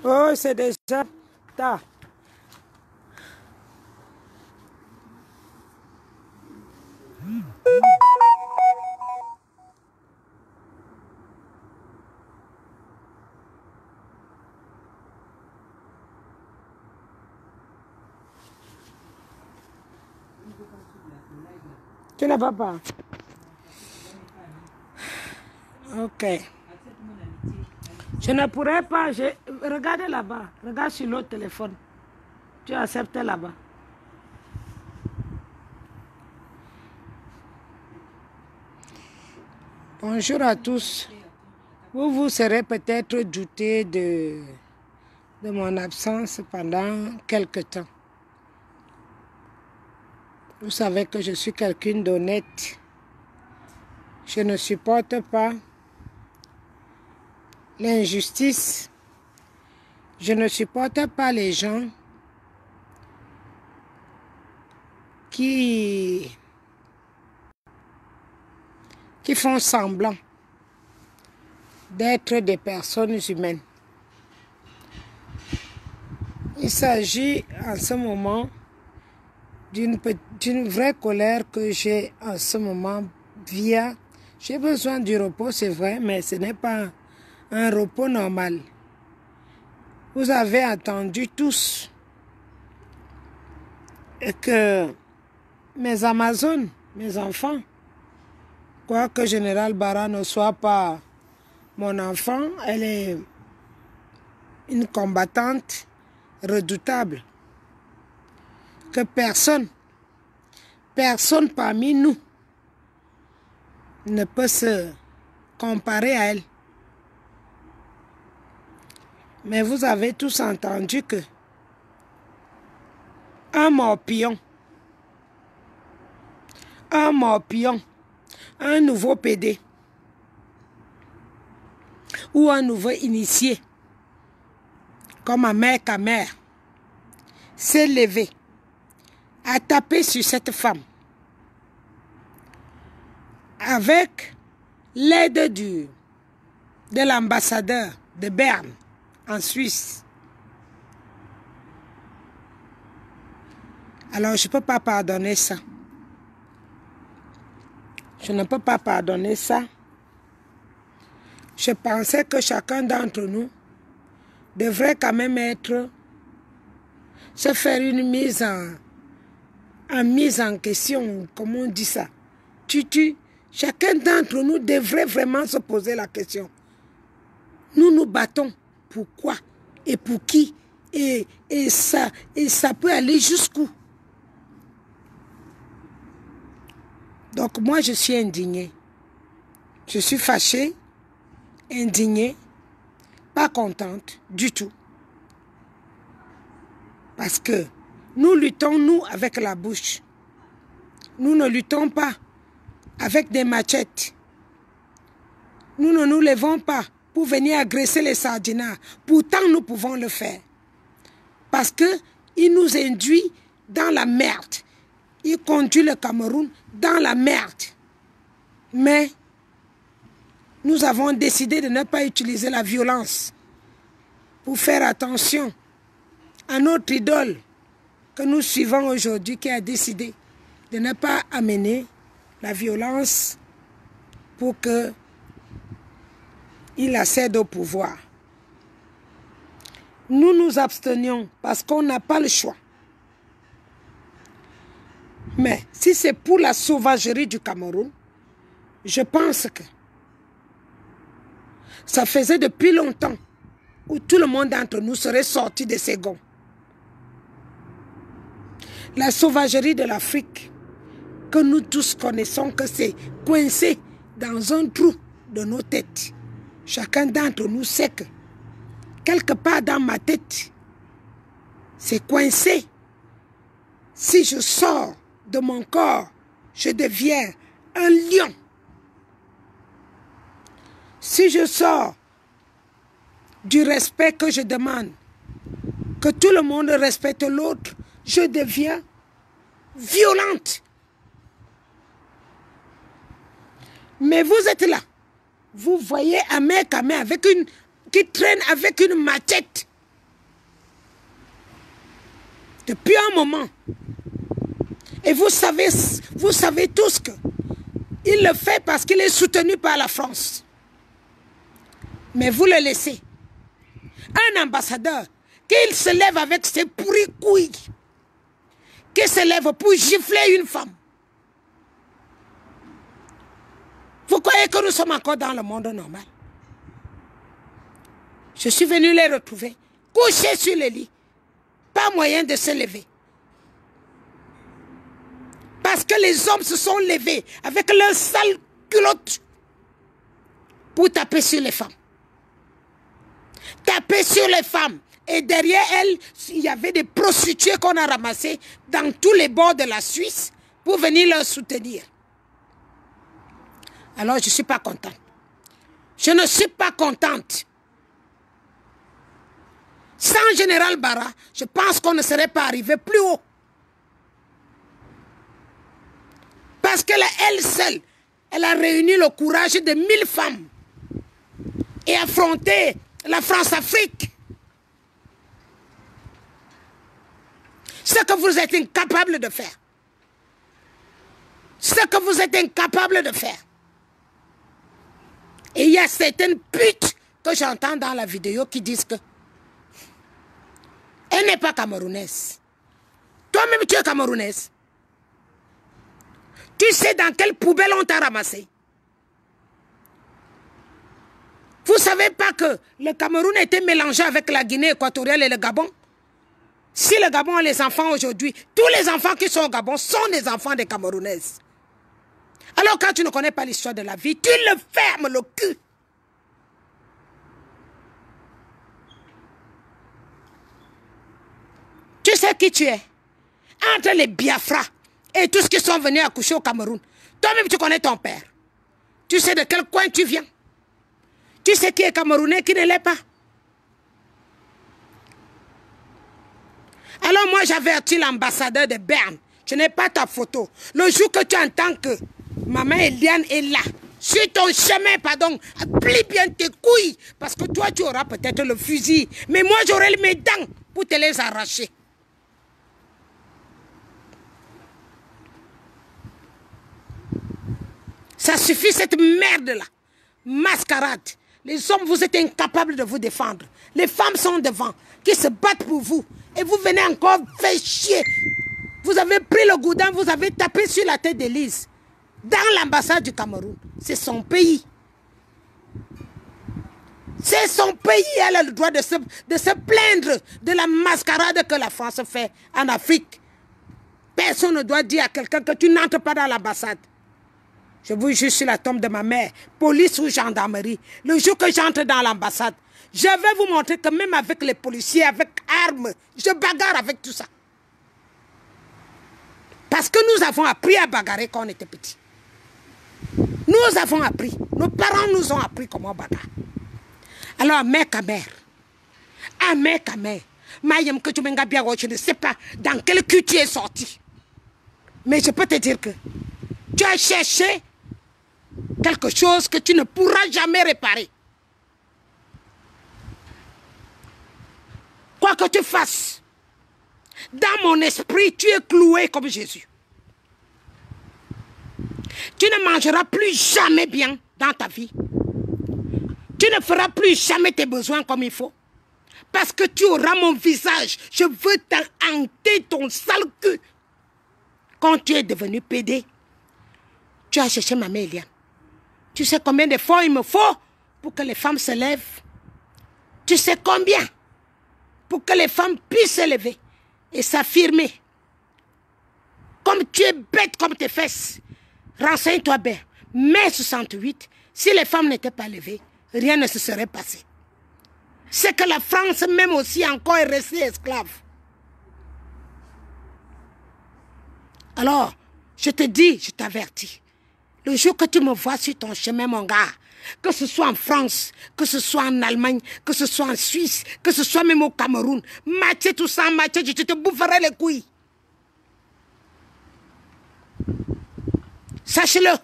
Oh, c'est déjà tard. Tu ne vas pas? Ok. Je ne pourrais pas. Regardez là-bas. Regarde sur l'autre téléphone. Tu acceptes là-bas. Bonjour à tous. Vous serez peut-être douté de mon absence pendant quelque temps. Vous savez que je suis quelqu'un d'honnête. Je ne supporte pas l'injustice. Je ne supporte pas les gens qui font semblant d'être des personnes humaines. Il s'agit en ce moment d'une vraie colère que j'ai en ce moment via... J'ai besoin du repos, c'est vrai, mais ce n'est pas un repos normal. Vous avez entendu tous que mes Amazones, mes enfants, quoique Général Barra ne soit pas mon enfant, elle est une combattante redoutable. Que personne parmi nous ne peut se comparer à elle. Mais vous avez tous entendu que un morpion, un nouveau PD ou un nouveau initié, comme Ahmed Kamer, s'est levé, a tapé sur cette femme avec l'aide de l'ambassadeur de Berne en Suisse. Alors je ne peux pas pardonner ça. Je ne peux pas pardonner ça. Je pensais que chacun d'entre nous devrait quand même se faire une mise en question, comme on dit ça. Chacun d'entre nous devrait vraiment se poser la question. Nous nous battons. Pourquoi et pour qui? Et ça peut aller jusqu'où? Donc moi, je suis indignée. Je suis fâchée, indignée, pas contente du tout. Parce que nous luttons, nous, avec la bouche. Nous ne luttons pas avec des machettes. Nous ne nous levons pas pour venir agresser les sardinats. Pourtant, nous pouvons le faire. Parce qu'il nous induit dans la merde. Il conduit le Cameroun dans la merde. Mais nous avons décidé de ne pas utiliser la violence pour faire attention à notre idole que nous suivons aujourd'hui, qui a décidé de ne pas amener la violence pour qu'il accède au pouvoir. Nous nous abstenions parce qu'on n'a pas le choix. Mais si c'est pour la sauvagerie du Cameroun, je pense que ça faisait depuis longtemps où tout le monde d'entre nous serait sorti de ses gonds. La sauvagerie de l'Afrique, que nous tous connaissons, que c'est coincé dans un trou de nos têtes. Chacun d'entre nous sait que quelque part dans ma tête, c'est coincé. Si je sors de mon corps, je deviens un lion. Si je sors du respect que je demande, que tout le monde respecte l'autre, je deviens violente. Mais vous êtes là. Vous voyez Ahmed Kamer qui traîne avec une machette Depuis un moment. Et vous savez tous que il le fait parce qu'il est soutenu par la France. Mais vous le laissez. Un ambassadeur, qu'il se lève avec ses pourris couilles, qu'il se lève pour gifler une femme. Vous croyez que nous sommes encore dans le monde normal? Je suis venu les retrouver, couchés sur le lit, pas moyen de se lever. Parce que les hommes se sont levés avec leurs sales culottes pour taper sur les femmes. Taper sur les femmes. Et derrière elles, il y avait des prostituées qu'on a ramassées dans tous les bords de la Suisse pour venir leur soutenir. Alors je ne suis pas contente. Je ne suis pas contente. Sans Général Barra, je pense qu'on ne serait pas arrivé plus haut. Parce qu'elle, elle seule, elle a réuni le courage de 1000 femmes et affronté la France-Afrique. Ce que vous êtes incapable de faire. Ce que vous êtes incapable de faire. Et il y a certaines putes que j'entends dans la vidéo qui disent que elle n'est pas camerounaise. Toi-même, tu es camerounaise. Tu sais dans quelle poubelle on t'a ramassé. Vous ne savez pas que le Cameroun a été mélangé avec la Guinée équatoriale et le Gabon? Si le Gabon a les enfants aujourd'hui, tous les enfants qui sont au Gabon sont des enfants des Camerounaises. Alors quand tu ne connais pas l'histoire de la vie, tu le fermes le cul. Tu sais qui tu es? Entre les Biafra et tous ceux qui sont venus accoucher au Cameroun. Toi-même, tu connais ton père. Tu sais de quel coin tu viens. Tu sais qui est Camerounais, qui ne l'est pas. Alors moi, j'avertis l'ambassadeur de Berne. Je n'ai pas ta photo. Le jour que tu entends que maman Eliane est là, sur ton chemin, pardon, plie bien tes couilles. Parce que toi, tu auras peut-être le fusil. Mais moi, j'aurai mes dents pour te les arracher. Ça suffit cette merde-là. Mascarade. Les hommes, vous êtes incapables de vous défendre. Les femmes sont devant, qui se battent pour vous. Et vous venez encore faire chier. Vous avez pris le goudin, vous avez tapé sur la tête d'Élise. Dans l'ambassade du Cameroun. C'est son pays. C'est son pays. Elle a le droit de se plaindre de la mascarade que la France fait en Afrique. Personne ne doit dire à quelqu'un que tu n'entres pas dans l'ambassade. Je vous jure sur la tombe de ma mère, police ou gendarmerie, le jour que j'entre dans l'ambassade, je vais vous montrer que même avec les policiers, avec armes, je bagarre avec tout ça. Parce que nous avons appris à bagarrer quand on était petits. Nous avons appris. Nos parents nous ont appris comment bagarrer. Alors, mère, Mayem que tu m'engas bien, je ne sais pas dans quel cul tu es sorti. Mais je peux te dire que tu as cherché quelque chose que tu ne pourras jamais réparer. Quoi que tu fasses, dans mon esprit, tu es cloué comme Jésus. Tu ne mangeras plus jamais bien dans ta vie. Tu ne feras plus jamais tes besoins comme il faut. Parce que tu auras mon visage. Je veux t'enhanter ton sale cul. Quand tu es devenu pédé, tu as cherché ma mère Eliane. Tu sais combien d'efforts il me faut pour que les femmes se lèvent? Tu sais combien? Pour que les femmes puissent se lever et s'affirmer. Comme tu es bête comme tes fesses. Renseigne-toi bien. Mai 68, si les femmes n'étaient pas levées, rien ne se serait passé. C'est que la France même aussi encore est restée esclave. Alors, je te dis, je t'avertis. Le jour que tu me vois sur ton chemin, mon gars, que ce soit en France, que ce soit en Allemagne, que ce soit en Suisse, que ce soit même au Cameroun, matcher tout ça, matcher, je te boufferai les couilles. Sache-le.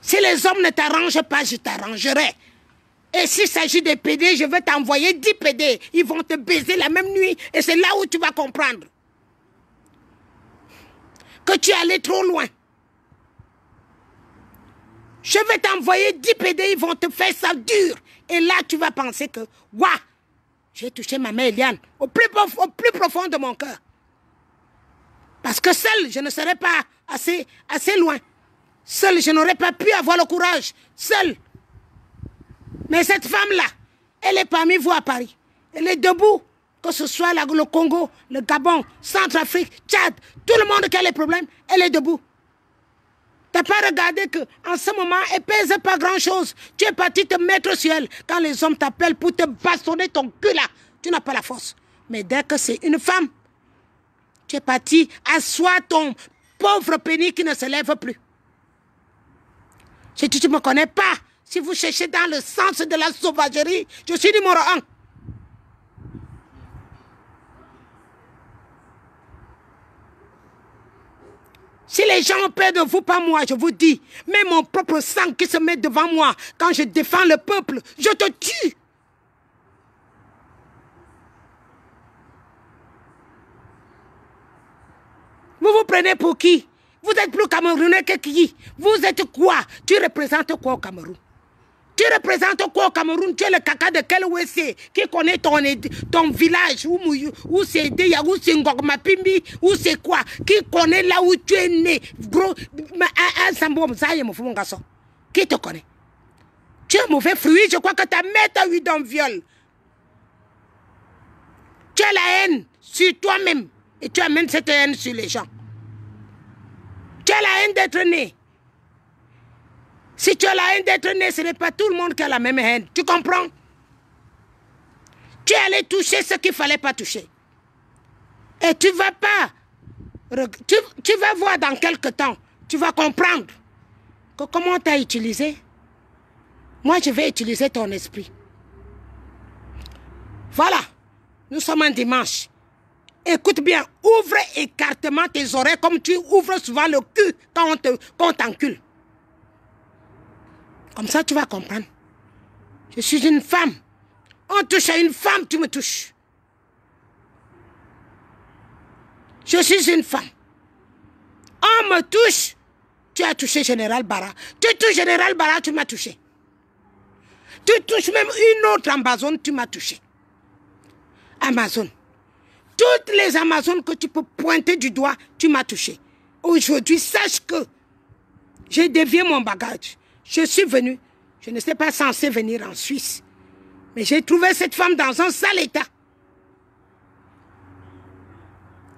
Si les hommes ne t'arrangent pas, je t'arrangerai. Et s'il s'agit de PD, je vais t'envoyer 10 PD. Ils vont te baiser la même nuit. Et c'est là où tu vas comprendre que tu es allé trop loin. Je vais t'envoyer 10 PD, ils vont te faire ça dur. Et là, tu vas penser que, waouh, j'ai touché ma mère Eliane au plus profond de mon cœur. Parce que seul, je ne serais pas assez loin. Seul, je n'aurais pas pu avoir le courage. Seul. Mais cette femme-là, elle est parmi vous à Paris. Elle est debout. Que ce soit le Congo, le Gabon, Centrafrique, Tchad, tout le monde qui a les problèmes, elle est debout. Tu n'as pas regardé qu'en ce moment, elle ne pèse pas grand-chose. Tu es parti te mettre sur elle. Quand les hommes t'appellent pour te bastonner ton cul là, tu n'as pas la force. Mais dès que c'est une femme, tu es parti asseoir ton pauvre pénis qui ne se lève plus. Si tu ne me connais pas, si vous cherchez dans le sens de la sauvagerie, je suis numéro 1. Si les gens ont peur de vous, pas moi, je vous dis, mais mon propre sang qui se met devant moi, quand je défends le peuple, je te tue. Vous vous prenez pour qui? Vous êtes plus Camerounais que qui? Vous êtes quoi? Tu représentes quoi au Cameroun? Tu représentes quoi au Cameroun? Tu es le caca de quel OSC qui connaît ton village? Où c'est Deya, où c'est Ngogmapimbi, où c'est quoi? Qui connaît là où tu es né? Gros, qui te connaît? Tu es un mauvais fruit, je crois que ta mère t'a eu dans le viol. Tu as la haine sur toi-même et tu amènes cette haine sur les gens. Tu as la haine d'être né. Si tu as la haine d'être né, ce n'est pas tout le monde qui a la même haine. Tu comprends? Tu es allé toucher ce qu'il ne fallait pas toucher. Et tu ne vas pas... Tu vas voir dans quelques temps. Tu vas comprendre que comment tu as utilisé. Moi, je vais utiliser ton esprit. Voilà. Nous sommes un dimanche. Écoute bien. Ouvre écartement tes oreilles comme tu ouvres souvent le cul quand on t'encule. Comme ça, tu vas comprendre. Je suis une femme. On touche à une femme, tu me touches. Je suis une femme. On me touche, tu as touché Général Bara. Tu touches Général Bara, tu m'as touché. Tu touches même une autre Amazone, tu m'as touché. Amazon. Toutes les Amazones que tu peux pointer du doigt, tu m'as touché. Aujourd'hui, sache que j'ai dévié mon bagage. Je suis venu, je ne sais pas censé venir en Suisse. Mais j'ai trouvé cette femme dans un sale état.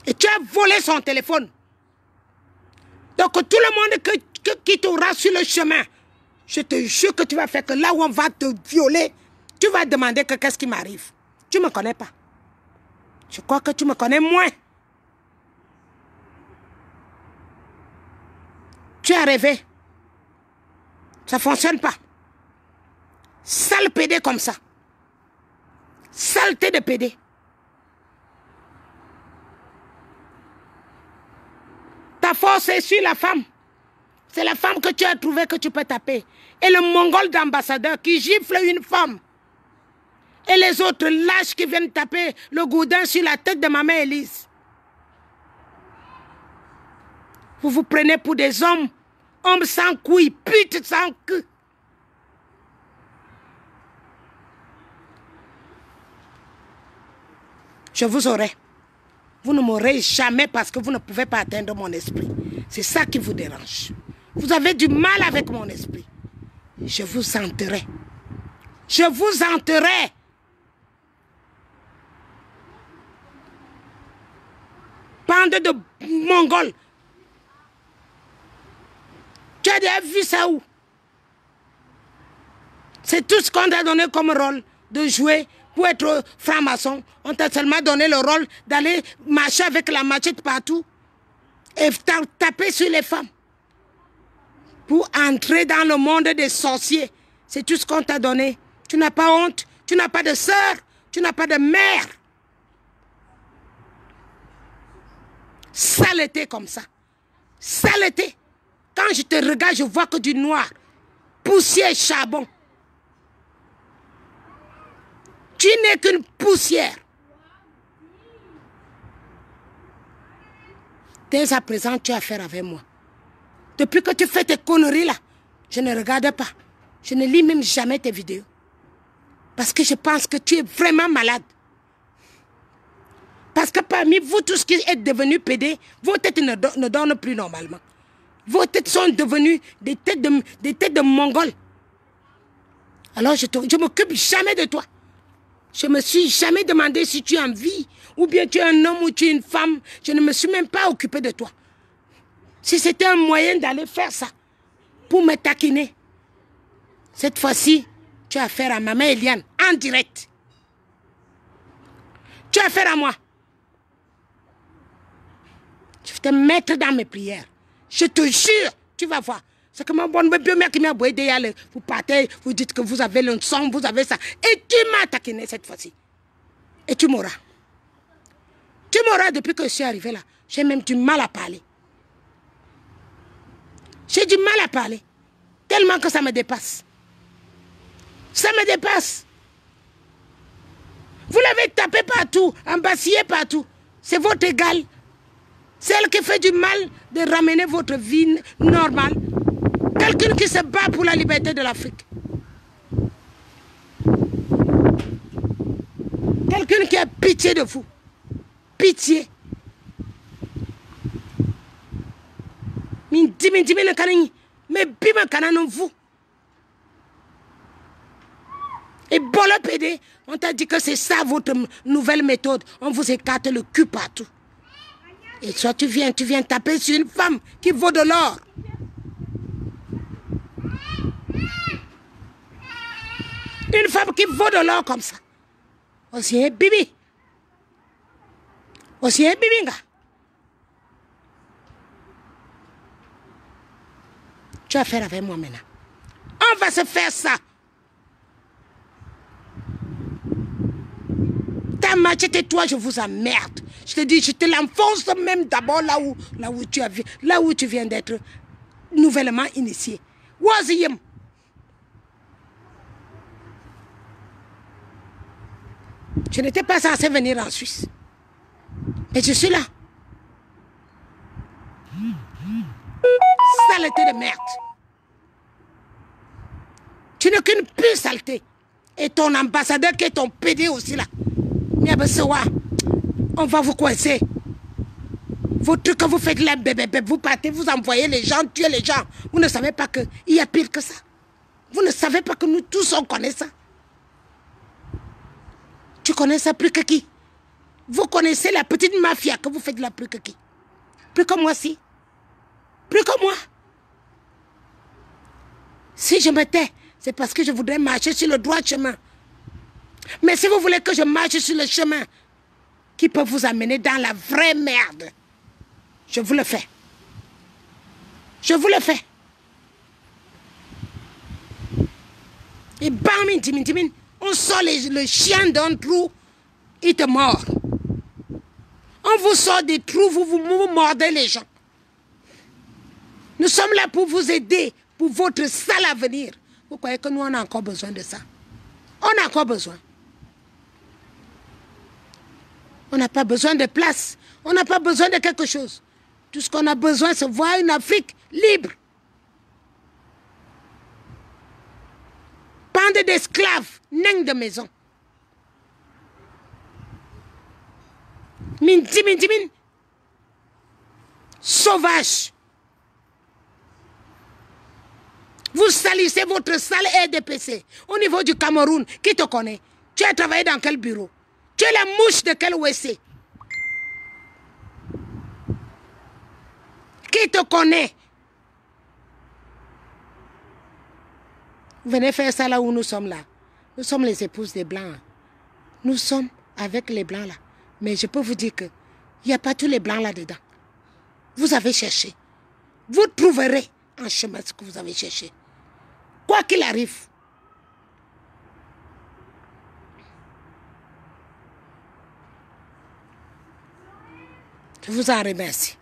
Et tu as volé son téléphone. Donc tout le monde qui t'aura sur le chemin, je te jure que tu vas faire que là où on va te violer, tu vas demander que qu'est-ce qui m'arrive. Tu ne me connais pas. Je crois que tu me connais moins. Tu as rêvé. Ça ne fonctionne pas. Sale PD comme ça. Saleté de PD. Ta force est sur la femme. C'est la femme que tu as trouvée que tu peux taper. Et le mongol d'ambassadeur qui gifle une femme. Et les autres lâches qui viennent taper le goudin sur la tête de ma mère Élise. Vous vous prenez pour des hommes. Hommes sans couilles, pute sans queue. Je vous aurai. Vous ne m'aurez jamais parce que vous ne pouvez pas atteindre mon esprit. C'est ça qui vous dérange. Vous avez du mal avec mon esprit. Je vous enterrai. Je vous enterrai. Bande de Mongols. Tu as déjà vu ça où? C'est tout ce qu'on t'a donné comme rôle de jouer pour être franc-maçon. On t'a seulement donné le rôle d'aller marcher avec la machette partout et taper sur les femmes. Pour entrer dans le monde des sorciers. C'est tout ce qu'on t'a donné. Tu n'as pas honte. Tu n'as pas de sœur. Tu n'as pas de mère. Saleté comme ça. Saleté. Quand je te regarde, je vois que du noir. Poussière, charbon. Tu n'es qu'une poussière. Dès à présent, tu as affaire avec moi. Depuis que tu fais tes conneries là, je ne regarde pas. Je ne lis même jamais tes vidéos. Parce que je pense que tu es vraiment malade. Parce que parmi vous tous qui êtes devenus PD, vos têtes ne donnent plus normalement. Vos têtes sont devenues des têtes de Mongols. Alors je ne m'occupe jamais de toi. Je ne me suis jamais demandé si tu es en vie, ou bien tu es un homme ou tu es une femme. Je ne me suis même pas occupé de toi. Si c'était un moyen d'aller faire ça, pour me taquiner, cette fois-ci, tu as affaire à maman Eliane, en direct. Tu as affaire à moi. Je vais te mettre dans mes prières. Je te jure, tu vas voir. C'est que mon bon mère qui m'a boyé derrière, vous partez, vous dites que vous avez le sang, vous avez ça. Et tu m'as taquiné cette fois-ci. Et tu m'auras. Tu m'auras depuis que je suis arrivé là. J'ai même du mal à parler. J'ai du mal à parler. Tellement que ça me dépasse. Ça me dépasse. Vous l'avez tapé partout, embasillé partout. C'est votre égal. C'est elle qui fait du mal de ramener votre vie normale. Quelqu'un qui se bat pour la liberté de l'Afrique. Quelqu'un qui a pitié de vous. Pitié. Mais vous. Et bon le PD, on t'a dit que c'est ça votre nouvelle méthode. On vous écarte le cul partout. Et toi, tu viens taper sur une femme qui vaut de l'or. Une femme qui vaut de l'or comme ça. Aussi un bibi. Aussi un bibinga. Tu as affaire avec moi maintenant. On va se faire ça. Ta machette et toi, je vous emmerde. Je te dis, je te l'enfonce même d'abord là où tu viens d'être nouvellement initié. Waziyem. Je n'étais pas censé venir en Suisse. Mais je suis là. Saleté de merde. Tu n'es qu'une pure saleté. Et ton ambassadeur qui est ton PD aussi là. On va vous coincer. Vos trucs que vous faites là, bébé, vous partez, vous envoyez les gens, tuez les gens. Vous ne savez pas qu'il y a pire que ça. Vous ne savez pas que nous tous on connaît ça. Tu connais ça plus que qui? Vous connaissez la petite mafia que vous faites là plus que qui? Plus que moi si. Plus que moi. Si je me tais, c'est parce que je voudrais marcher sur le droit chemin. Mais si vous voulez que je marche sur le chemin qui peut vous amener dans la vraie merde, je vous le fais. Je vous le fais. Et bam, on sort le chien d'un trou, il te mord. On vous sort des trous, vous mordez les gens. Nous sommes là pour vous aider, pour votre sale avenir. Vous croyez que nous, on a encore besoin de ça? On a encore besoin. On n'a pas besoin de place. On n'a pas besoin de quelque chose. Tout ce qu'on a besoin, c'est voir une Afrique libre. Bande d'esclaves, nains de maison. Min. Sauvage. Vous salissez votre sale RDPC au niveau du Cameroun. Qui te connaît? Tu as travaillé dans quel bureau? Tu es la mouche de quel WC? Qui te connaît? Venez faire ça là où nous sommes là. Nous sommes les épouses des Blancs. Nous sommes avec les Blancs là. Mais je peux vous dire qu'il n'y a pas tous les Blancs là-dedans. Vous avez cherché. Vous trouverez en chemin ce que vous avez cherché. Quoi qu'il arrive. Je vous en remercie.